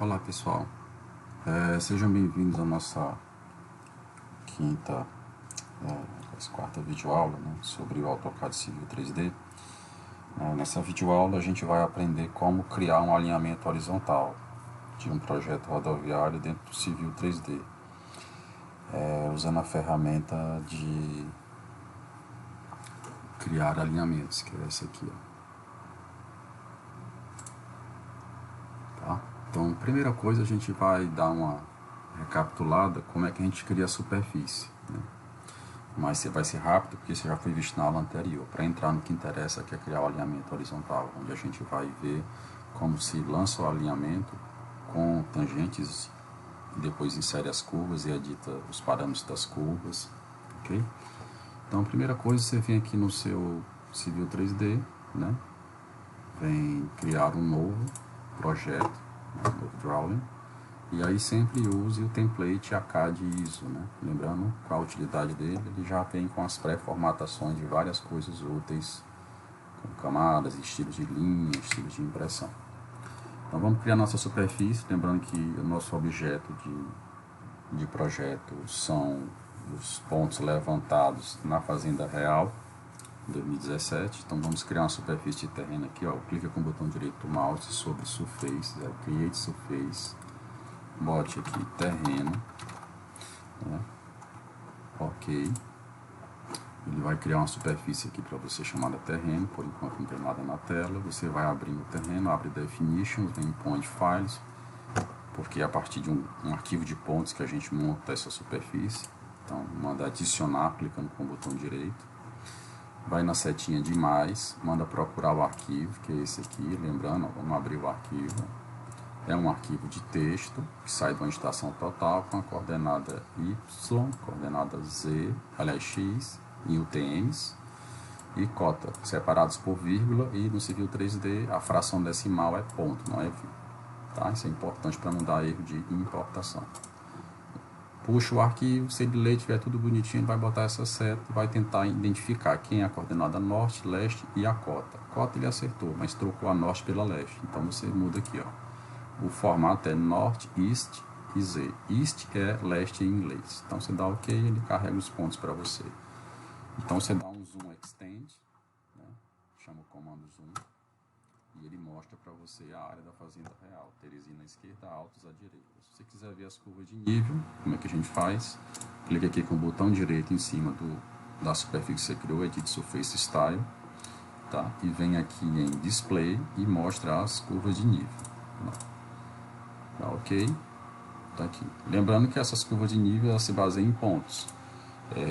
Olá pessoal, sejam bem-vindos à nossa quarta videoaula, né, sobre o AutoCAD Civil 3D. Nessa videoaula a gente vai aprender como criar um alinhamento horizontal de um projeto rodoviário dentro do Civil 3D, usando a ferramenta de criar alinhamentos, que é essa aqui, ó. Tá? Então, primeira coisa, a gente vai dar uma recapitulada como é que a gente cria a superfície, né? Mas vai ser rápido porque isso já foi visto na aula anterior. Para entrar no que interessa, que é criar o alinhamento horizontal, onde a gente vai ver como se lança o alinhamento com tangentes e depois insere as curvas e edita os parâmetros das curvas, ok? Então, a primeira coisa, você vem aqui no seu Civil 3D, né? Vem criar um novo projeto, um novo drawing, e aí sempre use o template ACAD ISO, né? Lembrando qual a utilidade dele, ele já vem com as pré-formatações de várias coisas úteis, como camadas, estilos de linha, estilos de impressão. Então vamos criar nossa superfície, lembrando que o nosso objeto de projeto são os pontos levantados na Fazenda Real 2017. Então vamos criar uma superfície de terreno aqui, ó. Clica com o botão direito do mouse sobre Surface, Create Surface, bote aqui terreno, né? Ok, ele vai criar uma superfície aqui para você chamada terreno. Por enquanto não tem nada na tela. Você vai abrir o terreno, abre Definitions, vem em Point Files, porque é a partir de um arquivo de pontos que a gente monta essa superfície. Então manda adicionar, clicando com o botão direito, vai na setinha de mais, manda procurar o arquivo, que é esse aqui. Lembrando, ó, vamos abrir o arquivo. É um arquivo de texto que sai de uma estação total com a coordenada Y, coordenada Z, aliás X, em UTMs e cota, separados por vírgula, e no Civil 3D a fração decimal é ponto, não é vírgula. Tá? Isso é importante para não dar erro de importação. Puxa o arquivo, se ele ler, tiver tudo bonitinho, ele vai botar essa seta e vai tentar identificar quem é a coordenada norte, leste e a cota. Cota ele acertou, mas trocou a norte pela leste. Então você muda aqui, ó. O formato é North, East e Z. East é leste em inglês. Então você dá OK e ele carrega os pontos para você. Então você dá um Zoom Extend, né? Chama o comando Zoom, e ele mostra para você a área da Fazenda Real. Teresina à esquerda, Altos à direita. Se você quiser ver as curvas de nível, como é que a gente faz? Clica aqui com o botão direito em cima da superfície que você criou, Edit Surface Style, tá? E vem aqui em Display e mostra as curvas de nível. Tá, ok? Tá aqui. Lembrando que essas curvas de nível elas se baseiam em pontos.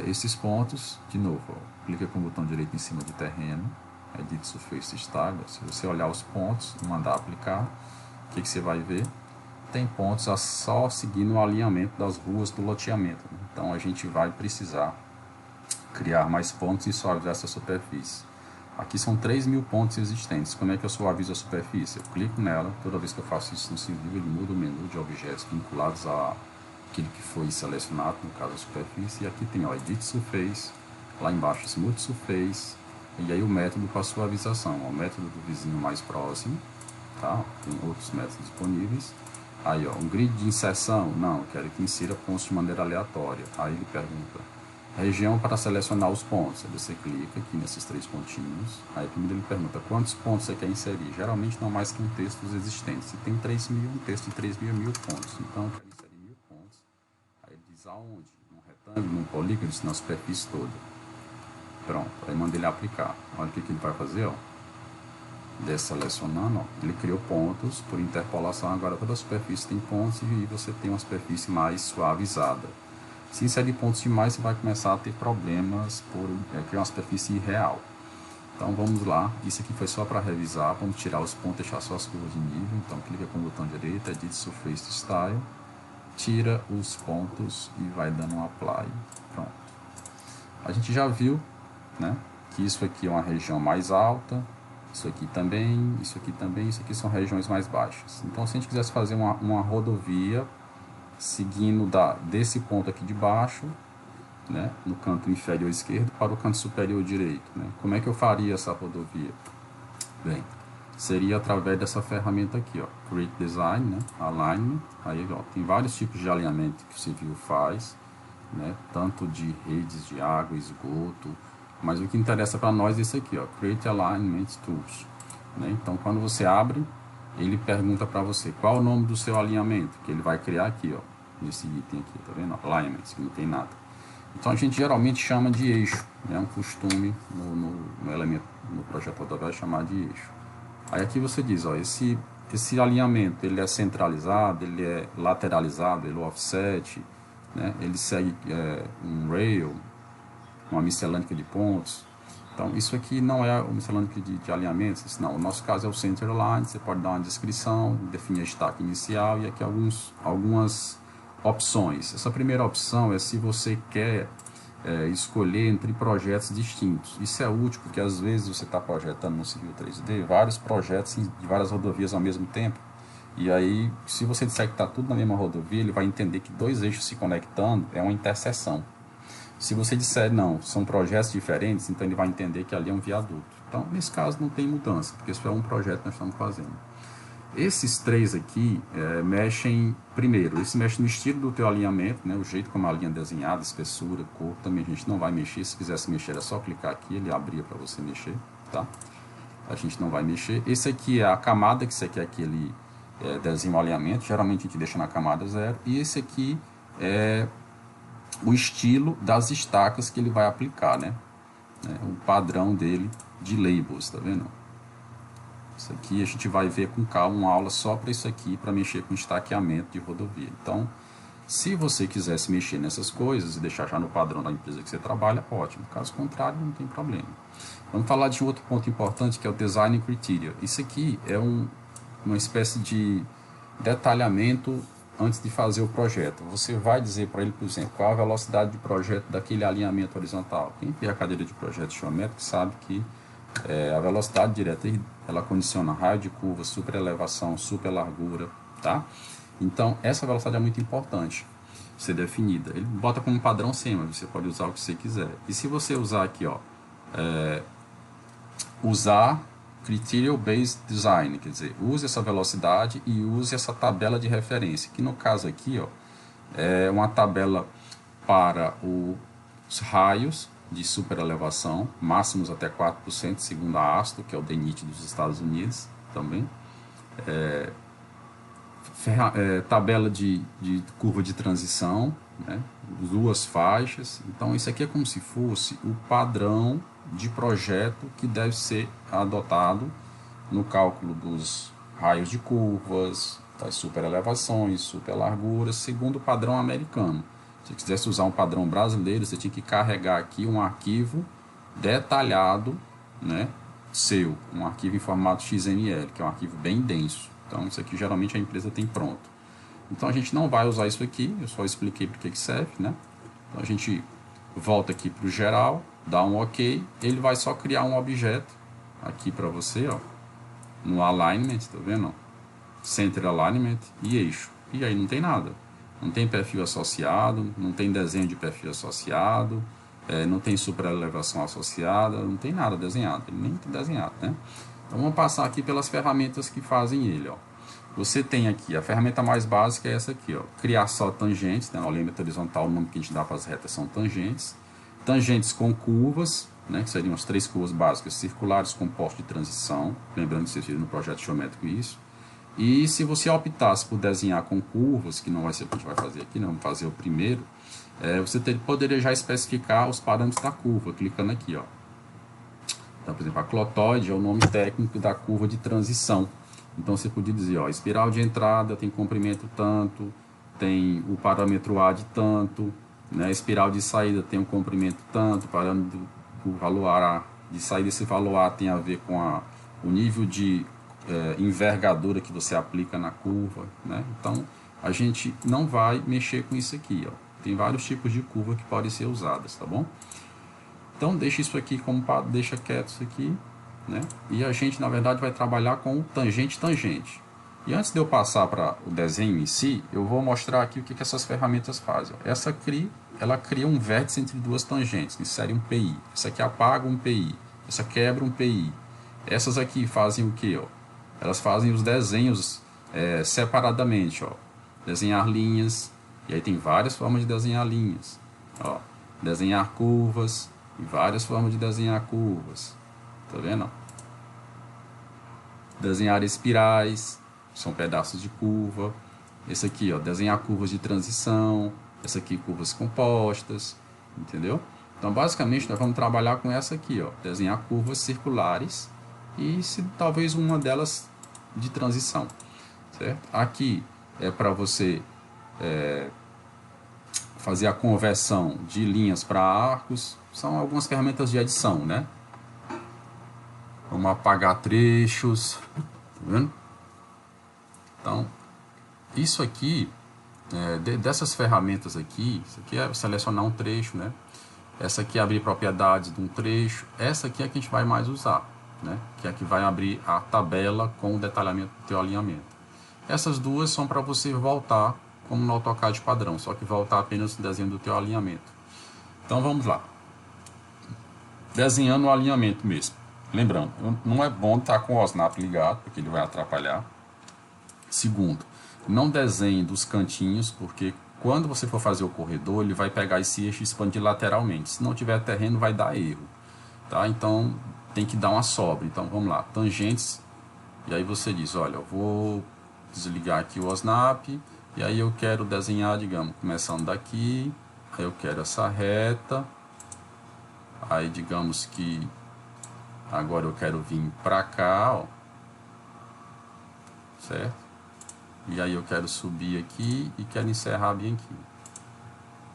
Esses pontos, de novo, ó, clica com o botão direito em cima de terreno, Edit Surface Style. Se você olhar os pontos e mandar aplicar, o que você vai ver? Tem pontos só seguindo o alinhamento das ruas do loteamento. Então a gente vai precisar criar mais pontos e suavizar essa superfície. Aqui são 3.000 pontos existentes. Como é que eu suavizo a superfície? Eu clico nela, toda vez que eu faço isso no Civil, ele muda o menu de objetos vinculados àquilo que foi selecionado, no caso a superfície. E aqui tem, ó, Edit Surface, lá embaixo Smooth Surface, e aí o método para suavização, o método do vizinho mais próximo, tá? Tem outros métodos disponíveis. Aí, ó, um grid de inserção, não, quero que insira pontos de maneira aleatória. Aí ele pergunta, região para selecionar os pontos. Aí você clica aqui nesses 3 pontinhos. Aí primeiro ele pergunta quantos pontos você quer inserir. Geralmente não mais que um texto dos existentes. Se tem 3.000, um texto de 3.000 é 1.000 pontos. Então eu quero inserir 1.000 pontos. Aí ele diz aonde? Num retângulo, num polígono, na superfície toda. Pronto. Aí manda ele aplicar. Olha o que ele vai fazer, ó. Desselecionando, ó, ele criou pontos por interpolação. Agora toda a superfície tem pontos e você tem uma superfície mais suavizada. Se inserir pontos demais, você vai começar a ter problemas por criar uma superfície irreal. Então vamos lá, isso aqui foi só para revisar. Vamos tirar os pontos, deixar só as curvas de nível. Então clica com o botão direito, Edit Surface Style, tira os pontos e vai dando um Apply. Pronto. A gente já viu, né, que isso aqui é uma região mais alta, isso aqui também, isso aqui também, isso aqui são regiões mais baixas. Então se a gente quisesse fazer uma rodovia seguindo desse ponto aqui de baixo, né, no canto inferior esquerdo, para o canto superior direito, né? Como é que eu faria essa rodovia? Bem, seria através dessa ferramenta aqui, ó, Create Design, né, Alignment. Aí, ó, tem vários tipos de alinhamento que o civil faz, né, tanto de redes de água, esgoto, mas o que interessa para nós é isso aqui, ó, Create Alignment Tools, né? Então, quando você abre, ele pergunta para você qual o nome do seu alinhamento, que ele vai criar aqui, ó, nesse item aqui, tá vendo? Alignment, que não tem nada. Então, a gente geralmente chama de eixo, é, né? Um costume no elemento, no projeto Rodoviário, chamar de eixo. Aí aqui você diz, ó, esse alinhamento, ele é centralizado, ele é lateralizado, ele é offset, né? Ele segue um rail, uma miscelânea de pontos. Então, isso aqui não é o miscelânea de alinhamentos, não. O nosso caso é o center line, você pode dar uma descrição, definir a estaca inicial e aqui algumas opções. Essa primeira opção é se você quer escolher entre projetos distintos. Isso é útil porque às vezes você está projetando no Civil 3D vários projetos de várias rodovias ao mesmo tempo. E aí, se você disser que está tudo na mesma rodovia, ele vai entender que dois eixos se conectando é uma interseção. Se você disser não, são projetos diferentes, então ele vai entender que ali é um viaduto. Então, nesse caso, não tem mudança, porque isso é um projeto que nós estamos fazendo. Esses três aqui mexem, primeiro, esse mexe no estilo do teu alinhamento, né, o jeito como a linha é desenhada, espessura, cor, também a gente não vai mexer. Se quisesse mexer, é só clicar aqui, ele abria para você mexer, tá? A gente não vai mexer. Esse aqui é a camada que você quer que ele desenhe o alinhamento, geralmente a gente deixa na camada 0, e esse aqui é o estilo das estacas que ele vai aplicar, né? O padrão dele de labels, tá vendo? Isso aqui a gente vai ver com calma uma aula só para isso aqui, para mexer com estaqueamento de rodovia. Então, se você quisesse mexer nessas coisas e deixar já no padrão da empresa que você trabalha, ótimo. Caso contrário, não tem problema. Vamos falar de um outro ponto importante, que é o Design Criteria. Isso aqui é uma espécie de detalhamento antes de fazer o projeto. Você vai dizer para ele, por exemplo, qual a velocidade de projeto daquele alinhamento horizontal. Quem tem a cadeira de projeto geométrico sabe que a velocidade direta ela condiciona raio de curva, superelevação, superlargura, tá? Então, essa velocidade é muito importante ser definida. Ele bota como padrão SEMA, você pode usar o que você quiser. E se você usar aqui, ó, usar Criteria Based Design, quer dizer, use essa velocidade e use essa tabela de referência, que no caso aqui, ó, é uma tabela para os raios de superelevação, máximos até 4%, segundo a ASTO, que é o DENIT dos Estados Unidos, também. Tabela de curva de transição, né, 2 faixas. Então, isso aqui é como se fosse o padrão de projeto que deve ser adotado no cálculo dos raios de curvas, das superelevações, superlarguras, segundo o padrão americano. Se quisesse usar um padrão brasileiro, você tinha que carregar aqui um arquivo detalhado, né, seu, um arquivo em formato XML, que é um arquivo bem denso. Então, isso aqui geralmente a empresa tem pronto. Então, a gente não vai usar isso aqui, eu só expliquei para que serve, né? Então, a gente volta aqui para o geral, dá um OK, ele vai só criar um objeto aqui para você, ó, no alignment, tá vendo? Center alignment e eixo. E aí não tem nada. Não tem perfil associado, não tem desenho de perfil associado, não tem superelevação associada, não tem nada desenhado, ele nem tem desenhado, né? Então vamos passar aqui pelas ferramentas que fazem ele, ó. Você tem aqui, a ferramenta mais básica é essa aqui, ó, criar só tangentes, né? No alinhamento horizontal, o nome que a gente dá para as retas são tangentes. Tangentes com curvas, né? Que seriam as 3 curvas básicas, circulares com poste de transição, lembrando que você fez no projeto geométrico isso. E se você optasse por desenhar com curvas, que não vai ser o que a gente vai fazer aqui, não, vamos fazer o primeiro, você poderia já especificar os parâmetros da curva, clicando aqui, ó. Então, por exemplo, a clotóide é o nome técnico da curva de transição. Então, você podia dizer, ó, espiral de entrada tem comprimento tanto, tem o parâmetro A de tanto, né? Espiral de saída tem um comprimento tanto, parâmetro do valor A de saída, esse valor A tem a ver com o nível de envergadura que você aplica na curva, né? Então, a gente não vai mexer com isso aqui, ó. Tem vários tipos de curva que podem ser usadas, tá bom? Então, deixa isso aqui como deixa quieto isso aqui, né? E a gente, na verdade, vai trabalhar com tangente-tangente. E antes de eu passar para o desenho em si, eu vou mostrar aqui o que essas ferramentas fazem. Essa ela cria um vértice entre 2 tangentes, que seria um PI. Essa aqui apaga um PI. Essa quebra um PI. Essas aqui fazem o quê, ó? elas fazem os desenhos separadamente, ó. Desenhar linhas, e aí tem várias formas de desenhar linhas, ó. Desenhar curvas, e várias formas de desenhar curvas, tá vendo? Desenhar espirais, são pedaços de curva. Esse aqui, ó, desenhar curvas de transição. Essa aqui, curvas compostas, entendeu? Então, basicamente, nós vamos trabalhar com essa aqui, ó, desenhar curvas circulares e talvez uma delas de transição, certo? Aqui é para você fazer a conversão de linhas para arcos. São algumas ferramentas de edição, né? Vamos apagar trechos, tá vendo? Então, isso aqui, dessas ferramentas aqui, isso aqui é selecionar um trecho, né? Essa aqui é abrir propriedades de um trecho. Essa aqui é que a gente vai mais usar, né? Que é a que vai abrir a tabela com o detalhamento do teu alinhamento. Essas duas são para você voltar como no AutoCAD padrão, só que voltar apenas no desenho do teu alinhamento. Então vamos lá. Desenhando o alinhamento mesmo. Lembrando, não é bom estar com o OSNAP ligado, porque ele vai atrapalhar. Segundo, não desenhe dos cantinhos, porque quando você for fazer o corredor, ele vai pegar esse eixo e expandir lateralmente. Se não tiver terreno, vai dar erro, tá? Então, tem que dar uma sobra. Então, vamos lá, tangentes. E aí você diz, olha, eu vou desligar aqui o OSNAP, e aí eu quero desenhar, digamos, começando daqui, aí eu quero essa reta, aí digamos que agora eu quero vir para cá, ó, certo? E aí eu quero subir aqui e quero encerrar bem aqui.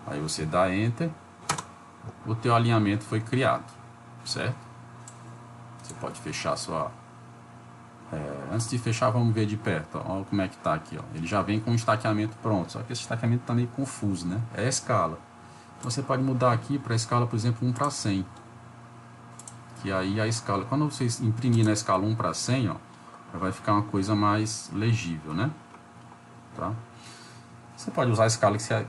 Aí você dá Enter, o teu alinhamento foi criado, certo? Você pode fechar sua... antes de fechar, vamos ver de perto, ó, olha como é que tá aqui, ó. Ele já vem com o estaqueamento pronto, só que esse estaqueamento tá meio confuso, né? É a escala. Então você pode mudar aqui para a escala, por exemplo, 1 para 100. Que aí a escala, quando você imprimir na escala 1 para 100, ó, vai ficar uma coisa mais legível, né? Tá? Você pode usar a escala que você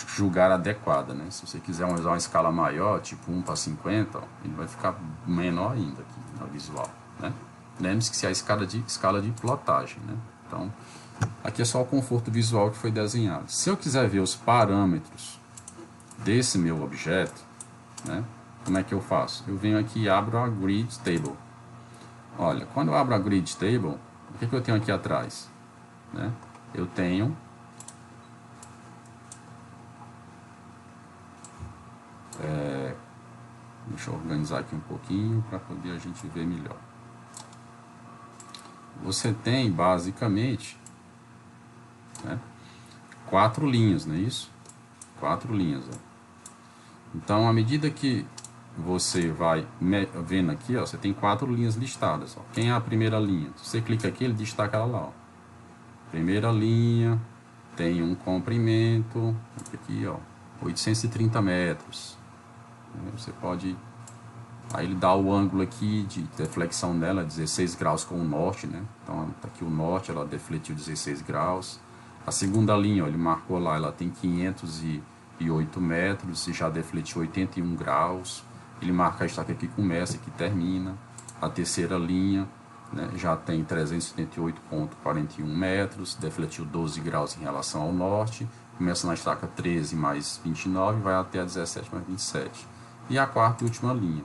julgar adequada, né? Se você quiser usar uma escala maior, tipo 1 para 50, ó, ele vai ficar menor ainda aqui no visual, né? Lembre-se que isso é a escala de plotagem, né? Então, aqui é só o conforto visual que foi desenhado. Se eu quiser ver os parâmetros desse meu objeto, né? Como é que eu faço? Eu venho aqui e abro a Grid Table. Olha, quando eu abro a Grid Table, o que eu tenho aqui atrás? Né? Eu tenho deixa eu organizar aqui um pouquinho para poder a gente ver melhor. Você tem basicamente, né, 4 linhas, não é isso? 4 linhas. Ó. Então, à medida que você vai vendo aqui, ó, você tem 4 linhas listadas. Ó. Quem é a primeira linha? Se você clica aqui, ele destaca ela lá. Ó. Primeira linha, tem um comprimento, aqui, ó, 830 metros. Você pode... Aí ele dá o ângulo aqui de deflexão dela, 16 graus com o norte, né? Então, tá aqui o norte, ela defletiu 16 graus. A segunda linha, ó, ele marcou lá, ela tem 508 metros e já defletiu 81 graus. Ele marca a estaca aqui começa e que termina. A terceira linha, né, já tem 378,41 metros, defletiu 12 graus em relação ao norte. Começa na estaca 13 mais 29 e vai até a 17 mais 27. E a quarta e última linha,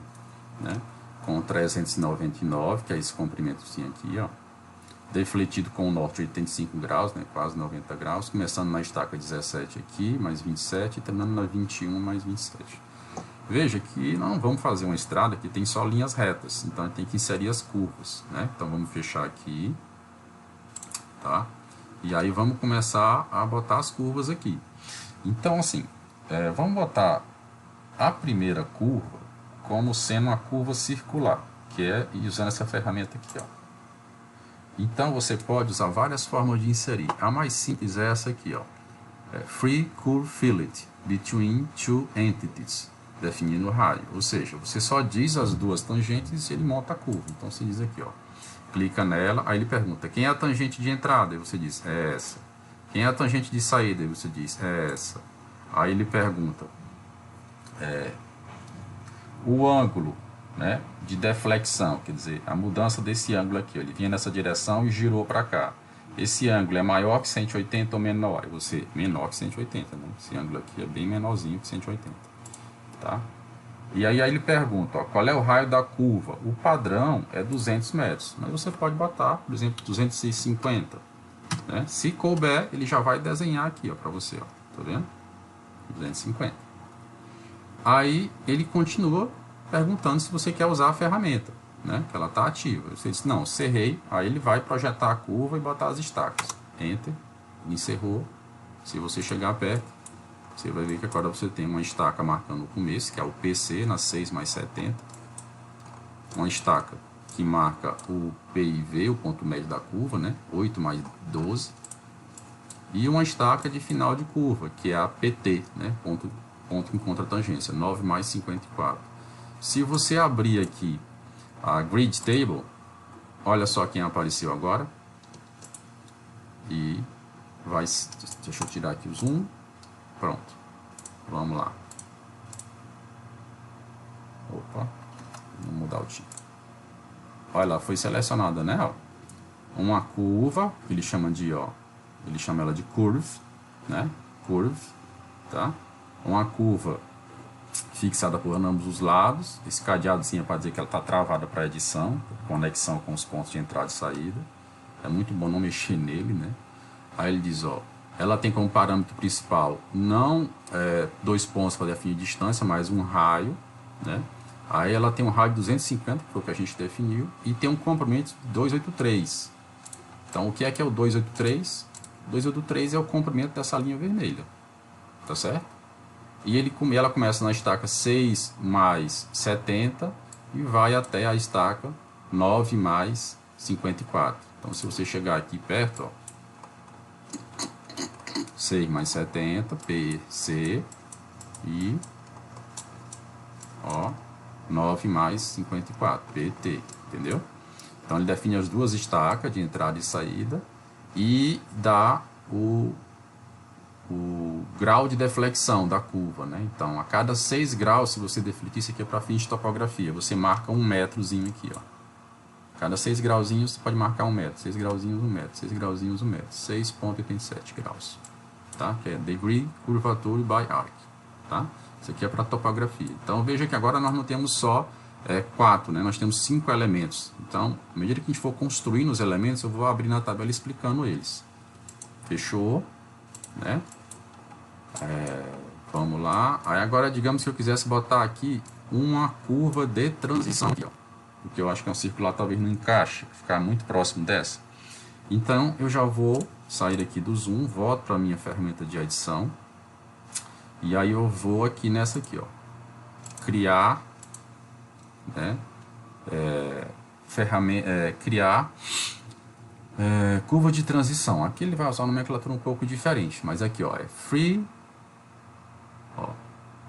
né, com 399, que é esse comprimentozinho aqui, ó, defletido com o norte 85 graus, né, quase 90 graus, começando na estaca 17 aqui, mais 27, e terminando na 21 mais 27. Veja que não vamos fazer uma estrada que tem só linhas retas, então a gente tem que inserir as curvas, né? Então vamos fechar aqui, tá? E aí vamos começar a botar as curvas aqui. Então assim, vamos botar a primeira curva como sendo uma curva circular, que é usando essa ferramenta aqui, ó. Então você pode usar várias formas de inserir. A mais simples é essa aqui, ó. Free Curve Fillet Between Two Entities, definindo o raio. Ou seja, você só diz as duas tangentes e ele monta a curva. Então você diz aqui, ó. Clica nela, aí ele pergunta, quem é a tangente de entrada? Aí você diz, é essa. Quem é a tangente de saída? Aí você diz, é essa. Aí ele pergunta, o ângulo né, de deflexão, quer dizer, a mudança desse ângulo aqui, ó, ele vinha nessa direção e girou para cá. Esse ângulo é maior que 180 ou menor? E você, menor que 180, né? Esse ângulo aqui é bem menorzinho que 180, tá? E aí ele pergunta, ó, qual é o raio da curva? O padrão é 200 metros, mas você pode botar, por exemplo, 250, né? Se couber, ele já vai desenhar aqui, ó, para você, ó, tá vendo? 250. Aí ele continua perguntando se você quer usar a ferramenta, né, que ela está ativa. Você diz, não, cerrei, aí ele vai projetar a curva e botar as estacas. Enter, encerrou. Se você chegar perto, você vai ver que agora você tem uma estaca marcando o começo, que é o PC, na 6 mais 70. Uma estaca que marca o PIV, o ponto médio da curva, né, 8 mais 12. E uma estaca de final de curva, que é a PT, né, ponto em contratangência, 9 mais 54. Se você abrir aqui a Grid Table, olha só quem apareceu agora. E vai... Deixa eu tirar aqui o zoom. Pronto. Vamos lá. Opa. Vou mudar o tipo. Olha lá, foi selecionada, né? Ó, uma curva, que ele chama de, ó, ele chama ela de curve, né? Curve, tá? Uma curva fixada por ambos os lados. Esse cadeadozinho é para dizer que ela está travada para edição, conexão com os pontos de entrada e saída. É muito bom não mexer nele, né? Aí ele diz, ó, ela tem como parâmetro principal não 2 pontos para definir distância, mas um raio, né? Aí ela tem um raio de 250, que foi o que a gente definiu, e tem um comprimento de 283. Então, o que é o 283? 283 é o comprimento dessa linha vermelha, tá certo? E ela começa na estaca 6 mais 70 e vai até a estaca 9 mais 54. Então, se você chegar aqui perto, ó, 6 mais 70, PC, e ó, 9 mais 54, PT, entendeu? Então, ele define as duas estacas de entrada e saída e dá o grau de deflexão da curva, né? Então, a cada 6 graus, se você defletir, isso aqui é para fins de topografia, você marca um metrozinho aqui, ó. Cada 6 grauzinhos você pode marcar 1 metro, 6 grauzinhos 1 metro, 6 grauzinhos 1 metro, 6,87 graus, tá? Que é Degree Curvature by Arc, tá? Isso aqui é para topografia. Então, veja que agora nós não temos só 4, né? Nós temos 5 elementos. Então, à medida que a gente for construindo os elementos, eu vou abrir na tabela explicando eles. Fechou, né? Vamos lá. Aí agora, digamos que eu quisesse botar aqui uma curva de transição aqui, ó, porque eu acho que é um circular, talvez não encaixe, ficar muito próximo dessa. Então, eu já vou sair aqui do zoom, volto para a minha ferramenta de edição, e aí eu vou aqui nessa aqui, ó, criar, né, criar curva de transição. Aqui ele vai usar uma nomenclatura um pouco diferente, mas aqui, ó, é free, ó,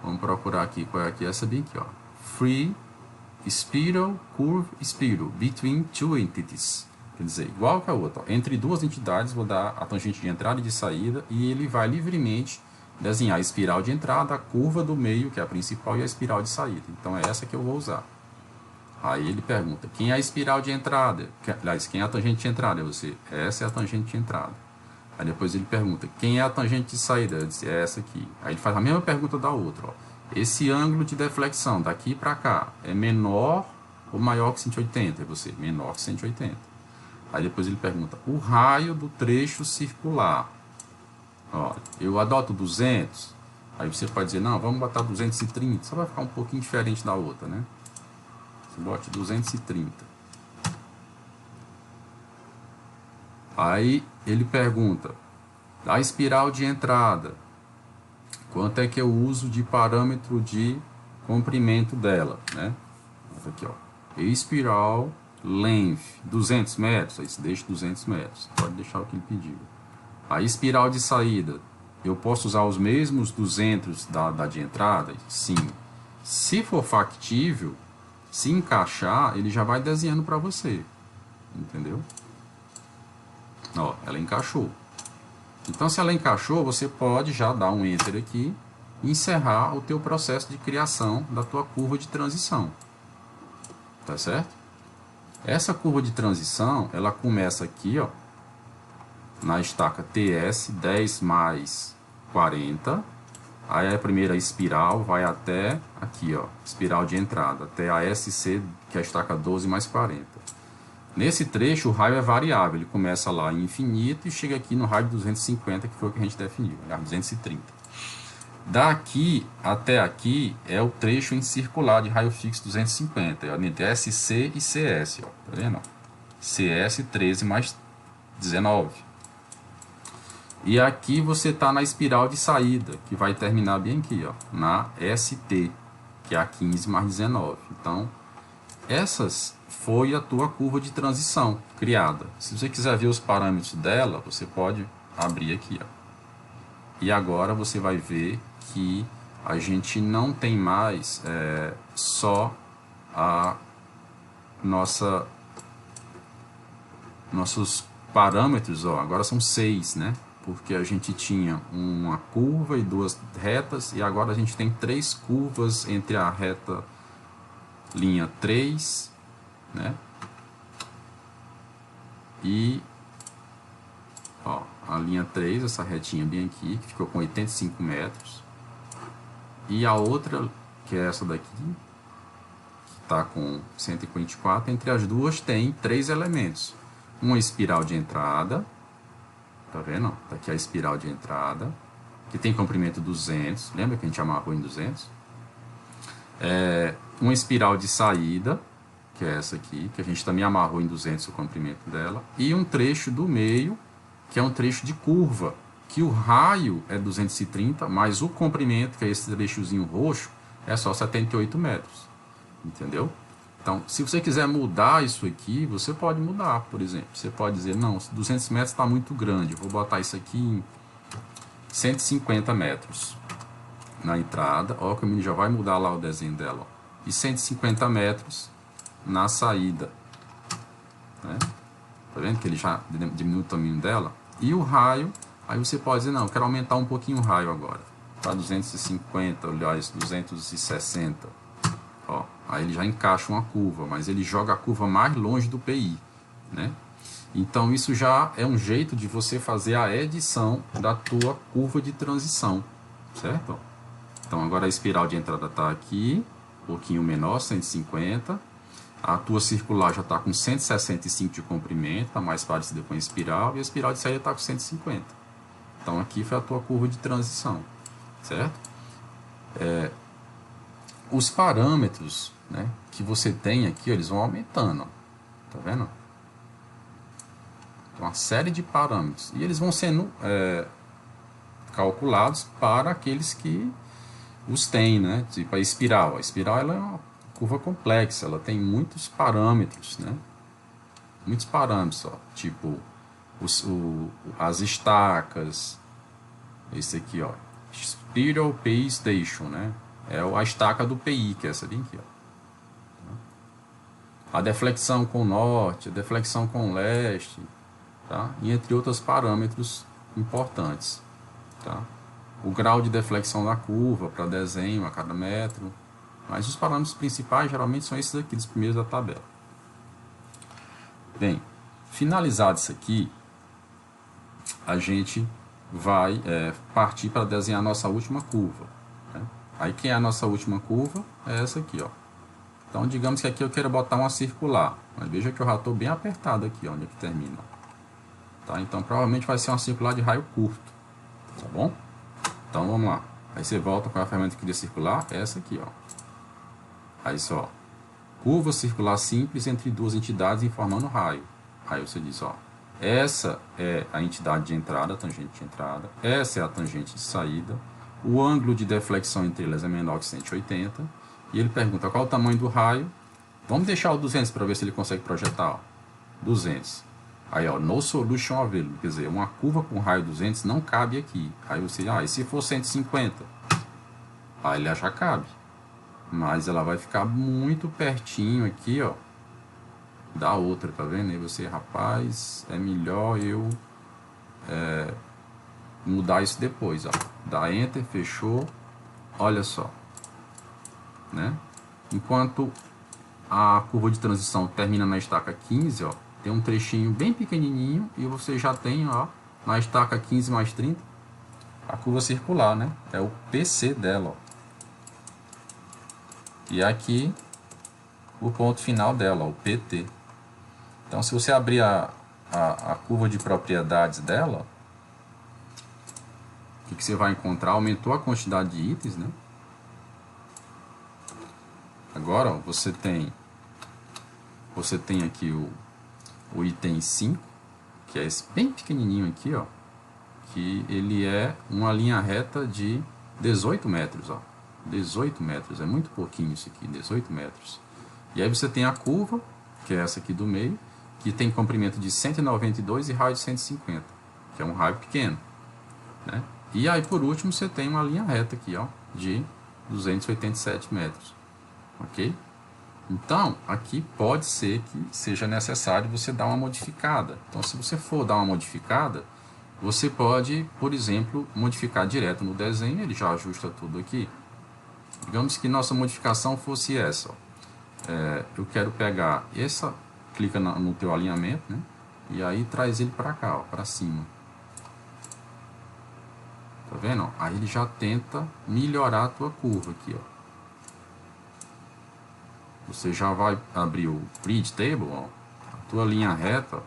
vamos procurar aqui qual é aqui, essa bem aqui, ó, free spiral curve spiral between two entities, quer dizer, igual que a outra, ó, entre duas entidades vou dar a tangente de entrada e de saída e ele vai livremente desenhar a espiral de entrada, a curva do meio, que é a principal, e a espiral de saída. Então é essa que eu vou usar. Aí ele pergunta, quem é a espiral de entrada? Aliás, quem é a tangente de entrada? Você, essa é a tangente de entrada. Aí depois ele pergunta, quem é a tangente de saída? Eu disse, é essa aqui. Aí ele faz a mesma pergunta da outra, ó. Esse ângulo de deflexão daqui para cá é menor ou maior que 180? E você, menor que 180. Aí depois ele pergunta, o raio do trecho circular. Ó, eu adoto 200, aí você pode dizer, não, vamos botar 230, só vai ficar um pouquinho diferente da outra, né? Você bote 230. Aí ele pergunta, a espiral de entrada, quanto é que eu uso de parâmetro de comprimento dela, né? Aqui, ó, espiral length, 200 metros, aí você deixa 200 metros, pode deixar o que ele pediu. A espiral de saída, eu posso usar os mesmos 200 da de entrada? Sim. Se for factível, se encaixar, ele já vai desenhando para você. Entendeu? Ó, ela encaixou. Então, se ela encaixou, você pode já dar um Enter aqui e encerrar o teu processo de criação da tua curva de transição. tá certo? Essa curva de transição, ela começa aqui, ó, na estaca TS 10 mais 40. Aí a primeira espiral vai até aqui, ó, espiral de entrada, até a SC, que é a estaca 12 mais 40. Nesse trecho, o raio é variável, ele começa lá em infinito e chega aqui no raio de 250, que foi o que a gente definiu, né? 230. Daqui até aqui é o trecho em circular de raio fixo 250, entre SC e CS, ó, tá vendo? CS 13 mais 19. E aqui você está na espiral de saída, que vai terminar bem aqui, ó, na ST, que é a 15 mais 19. Então, essas foi a tua curva de transição criada. Se você quiser ver os parâmetros dela, você pode abrir aqui, ó. E agora você vai ver que a gente não tem mais só a nossos parâmetros, ó, agora são 6, né? Porque a gente tinha uma curva e duas retas, e agora a gente tem 3 curvas entre a reta linha 3, né? E ó, a linha 3, essa retinha bem aqui, que ficou com 85 metros. E a outra, que é essa daqui, que está com 124, entre as duas tem 3 elementos. Uma espiral de entrada, tá vendo? Tá aqui a espiral de entrada, que tem comprimento 200, lembra que a gente amarrou em 200? Uma espiral de saída, que é essa aqui, que a gente também amarrou em 200 o comprimento dela, e um trecho do meio, que é um trecho de curva, que o raio é 230, mas o comprimento, que é esse trechozinho roxo, é só 78 metros, entendeu? Então, se você quiser mudar isso aqui, você pode mudar, por exemplo. Você pode dizer, não, 200 metros está muito grande, eu vou botar isso aqui em 150 metros na entrada. Ó, que o menino já vai mudar lá o desenho dela. Ó. E 150 metros na saída. Né? Tá vendo que ele já diminui o tamanho dela? E o raio, aí você pode dizer, não, eu quero aumentar um pouquinho o raio agora. Para 250, aliás, 260. Ó, aí ele já encaixa uma curva, mas ele joga a curva mais longe do PI, né? Então isso já é um jeito de você fazer a edição da tua curva de transição, certo? Então agora a espiral de entrada está aqui, um pouquinho menor, 150. A tua circular já está com 165 de comprimento, está mais parecida com a espiral, e a espiral de saída está com 150. Então aqui foi a tua curva de transição, certo? Os parâmetros, né, que você tem aqui, eles vão aumentando, ó, tá vendo? Uma série de parâmetros, e eles vão sendo calculados para aqueles que os têm, né? Tipo a espiral. A espiral ela é uma curva complexa, ela tem muitos parâmetros, né? Muitos parâmetros, ó, tipo as estacas, esse aqui, ó, Spiral Pay Station, né? É a estaca do PI, que é essa aqui, ó. A deflexão com o norte, a deflexão com o leste, tá? E entre outros parâmetros importantes, tá? O grau de deflexão da curva para desenho a cada metro. Mas os parâmetros principais geralmente são esses aqui, dos primeiros da tabela. Bem, finalizado isso aqui, a gente vai partir para desenhar a nossa última curva. Né? Aí quem é a nossa última curva? É essa aqui, ó. Então digamos que aqui eu quero botar uma circular. Mas veja que eu já estou bem apertado aqui, onde é que termina. Tá? Então provavelmente vai ser uma circular de raio curto. Tá bom? Então vamos lá. Aí você volta com a ferramenta que queria circular, essa aqui, ó. Aí só, curva circular simples entre duas entidades informando raio. Aí você diz, ó, essa é a entidade de entrada, a tangente de entrada, essa é a tangente de saída, o ângulo de deflexão entre elas é menor que 180, e ele pergunta qual o tamanho do raio. Vamos deixar o 200 para ver se ele consegue projetar, ó. 200. Aí, ó, no solution available, quer dizer, uma curva com raio 200 não cabe aqui. Aí você, e se for 150? Aí ele já cabe. Mas ela vai ficar muito pertinho aqui, ó, da outra, tá vendo? Aí você, rapaz, é melhor eu mudar isso depois, ó. Dá Enter, fechou, olha só, né? Enquanto a curva de transição termina na estaca 15, ó, tem um trechinho bem pequenininho e você já tem, ó, na estaca 15 mais 30, a curva circular, né? É o PC dela, ó. E aqui o ponto final dela, ó, o PT. Então, se você abrir a curva de propriedades dela, o que você vai encontrar? Aumentou a quantidade de itens, né? Agora, ó, você tem aqui o item 5, que é esse bem pequenininho aqui, ó, que ele é uma linha reta de 18 metros, ó. 18 metros, é muito pouquinho isso aqui, 18 metros. E aí você tem a curva, que é essa aqui do meio, que tem comprimento de 192 e raio de 150, que é um raio pequeno, né? E aí por último você tem uma linha reta aqui, ó, de 287 metros, ok? Então, aqui pode ser que seja necessário você dar uma modificada. Então, se você for dar uma modificada, você pode, por exemplo, modificar direto no desenho, ele já ajusta tudo aqui. Digamos que nossa modificação fosse essa, ó. Eu quero pegar essa, clica no teu alinhamento, né? E aí traz ele para cá, ó, para cima. Tá vendo? Ó? Aí ele já tenta melhorar a tua curva aqui, ó. Você já vai abrir o grid table, ó, a tua linha reta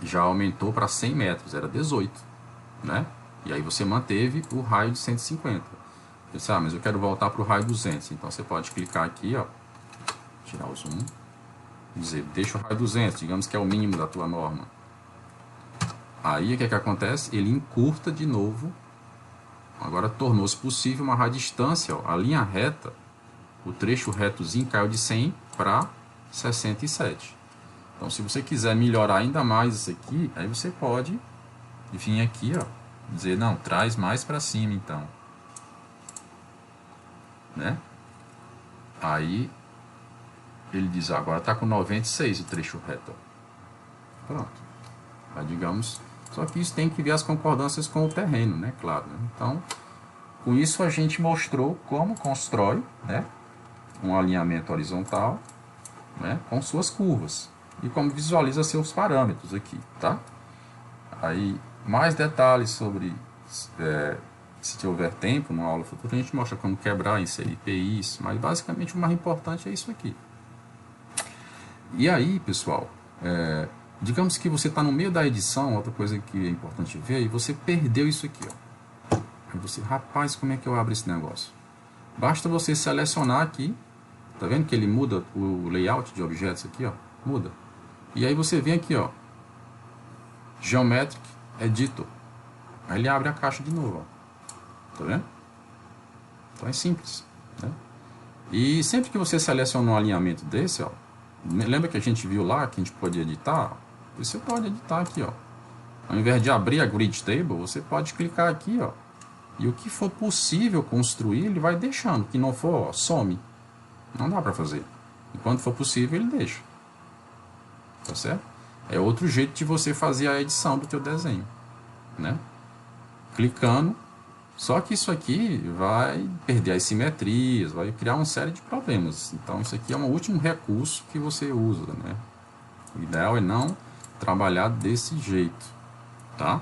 já aumentou para 100 metros, era 18, né? E aí você manteve o raio de 150. Você, mas eu quero voltar para o raio 200, então você pode clicar aqui, ó, tirar o zoom, dizer, deixa o raio 200, digamos que é o mínimo da tua norma. Aí o que acontece? Ele encurta de novo, agora tornou-se possível uma distância, ó, a linha reta, o trecho retozinho caiu de 100 para 67. Então, se você quiser melhorar ainda mais isso aqui, aí você pode vir aqui, ó, dizer, não, traz mais para cima, então. Né? Aí, ele diz, agora está com 96 o trecho reto. Pronto. Aí, digamos, só que isso tem que ver as concordâncias com o terreno, né? Claro. Né? Então, com isso a gente mostrou como constrói, né, um alinhamento horizontal, né, com suas curvas e como visualiza seus parâmetros aqui, tá? Aí mais detalhes sobre se houver tempo numa aula futura a gente mostra como quebrar, inserir IPIs, mas basicamente o mais importante é isso aqui. E aí, pessoal, digamos que você está no meio da edição, outra coisa que é importante ver, e você perdeu isso aqui, ó. Aí você, rapaz, como é que eu abro esse negócio? Basta você selecionar aqui. Tá vendo que ele muda o layout de objetos aqui, ó? Muda. E aí você vem aqui, ó, Geometric Editor. Aí ele abre a caixa de novo, ó. Tá vendo? Então é simples, né? E sempre que você seleciona um alinhamento desse, ó, lembra que a gente viu lá que a gente pode editar? Você pode editar aqui, ó. Ao invés de abrir a Grid Table, você pode clicar aqui, ó. E o que for possível construir, ele vai deixando. O que não for, ó, some. Não dá para fazer. Enquanto for possível, ele deixa. Tá certo? É outro jeito de você fazer a edição do teu desenho, né? Clicando. Só que isso aqui vai perder as simetrias, vai criar uma série de problemas. Então, isso aqui é um último recurso que você usa, né? O ideal é não trabalhar desse jeito, tá?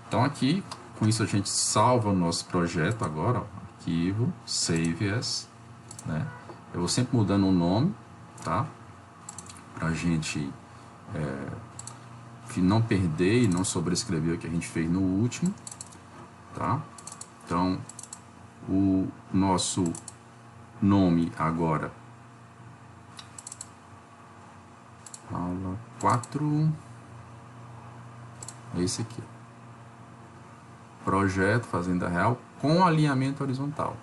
Então, aqui, com isso a gente salva o nosso projeto agora, ó, arquivo, save as, né? Eu vou sempre mudando o nome, tá? Pra gente não perder e não sobrescrever o que a gente fez no último, tá? Então, o nosso nome agora, aula 4, é esse aqui. Projeto Fazenda Real com alinhamento horizontal.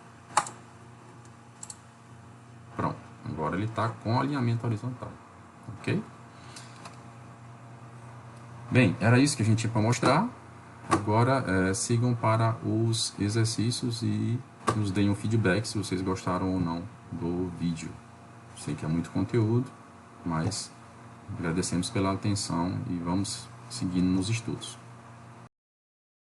Pronto, agora ele está com alinhamento horizontal, ok? Bem, era isso que a gente tinha para mostrar. Agora sigam para os exercícios e nos deem um feedback se vocês gostaram ou não do vídeo. Sei que é muito conteúdo, mas agradecemos pela atenção e vamos seguindo nos estudos.